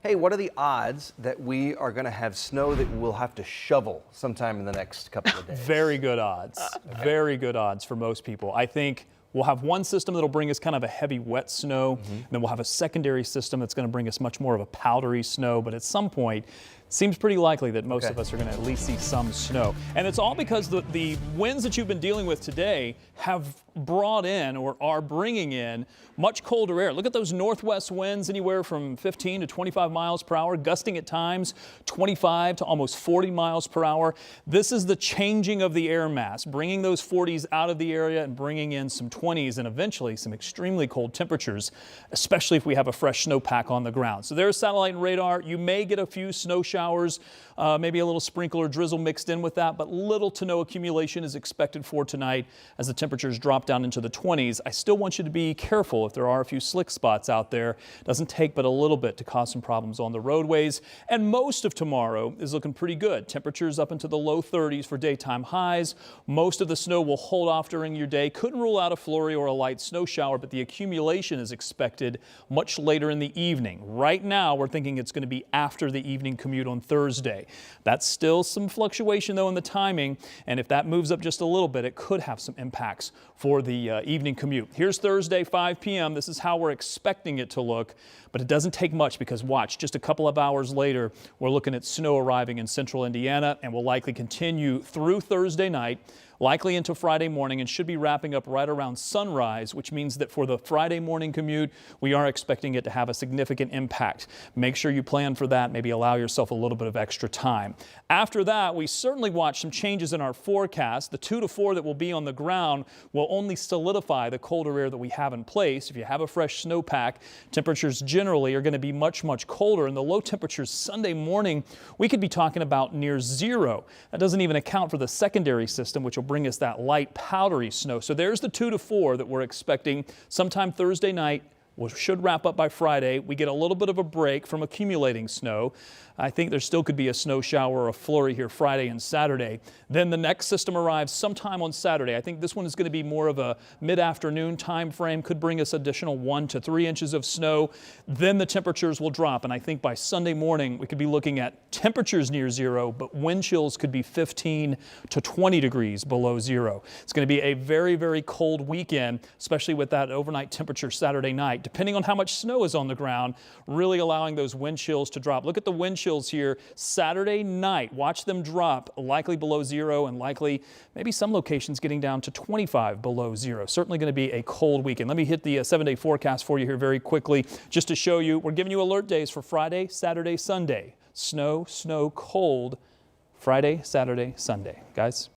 Hey, what are the odds that we are going to have snow that we'll have to shovel sometime in the next couple of days? Very good odds. Very good odds for most people. I think we'll have one system that'll bring us kind of a heavy wet snow. And then we'll have a secondary system that's going to bring us much more of a powdery snow. But at some point, it seems pretty likely that most of us are going to at least see some snow. And it's all because the winds that you've been dealing with today have brought in or are bringing in much colder air. Look at those northwest winds, anywhere from 15 to 25 miles per hour, gusting at times 25 to almost 40 miles per hour. This is the changing of the air mass, bringing those 40s out of the area and bringing in some 20s and eventually some extremely cold temperatures, especially if we have a fresh snowpack on the ground. So there's satellite and radar. You may get a few snow showers, maybe a little sprinkle or drizzle mixed in with that, but little to no accumulation is expected for tonight as the temperatures drop down into the 20s. I still want you to be careful if there are a few slick spots out there. It doesn't take but a little bit to cause some problems on the roadways. And most of tomorrow is looking pretty good. Temperatures up into the low 30s for daytime highs. Most of the snow will hold off during your day. Couldn't rule out a flurry or a light snow shower, but the accumulation is expected much later in the evening. Right now, we're thinking it's going to be after the evening commute on Thursday. That's still some fluctuation, though, in the timing. And if that moves up just a little bit, it could have some impacts for the evening commute. Here's Thursday, 5 p.m. This is how we're expecting it to look, but it doesn't take much because watch, just a couple of hours later, we're looking at snow arriving in central Indiana and will likely continue through Thursday night, likely into Friday morning, and should be wrapping up right around sunrise, which means that for the Friday morning commute, we are expecting it to have a significant impact. Make sure you plan for that, maybe allow yourself a little bit of extra time. After that, we certainly watch some changes in our forecast. The 2 to 4 that will be on the ground will only solidify the colder air that we have in place. If you have a fresh snowpack, temperatures generally are going to be much, much colder. And the low temperatures Sunday morning, we could be talking about near zero. That doesn't even account for the secondary system, which will bring us that light powdery snow. So there's the 2 to 4 that we're expecting sometime Thursday night. We should wrap up by Friday. We get a little bit of a break from accumulating snow. I think there still could be a snow shower or a flurry here Friday and Saturday. Then the next system arrives sometime on Saturday. I think this one is going to be more of a mid-afternoon time frame, could bring us additional 1 to 3 inches of snow. Then the temperatures will drop, and I think by Sunday morning we could be looking at temperatures near zero, but wind chills could be 15 to 20 degrees below zero. It's going to be a very, very cold weekend, especially with that overnight temperature Saturday night, depending on how much snow is on the ground, really allowing those wind chills to drop. Look at the wind chills here Saturday night. Watch them drop, likely below zero, and likely maybe some locations getting down to 25 below zero. Certainly going to be a cold weekend. Let me hit the 7-day forecast for you here very quickly just to show you. We're giving you alert days for Friday, Saturday, Sunday. Snow, snow, cold, Friday, Saturday, Sunday. Guys?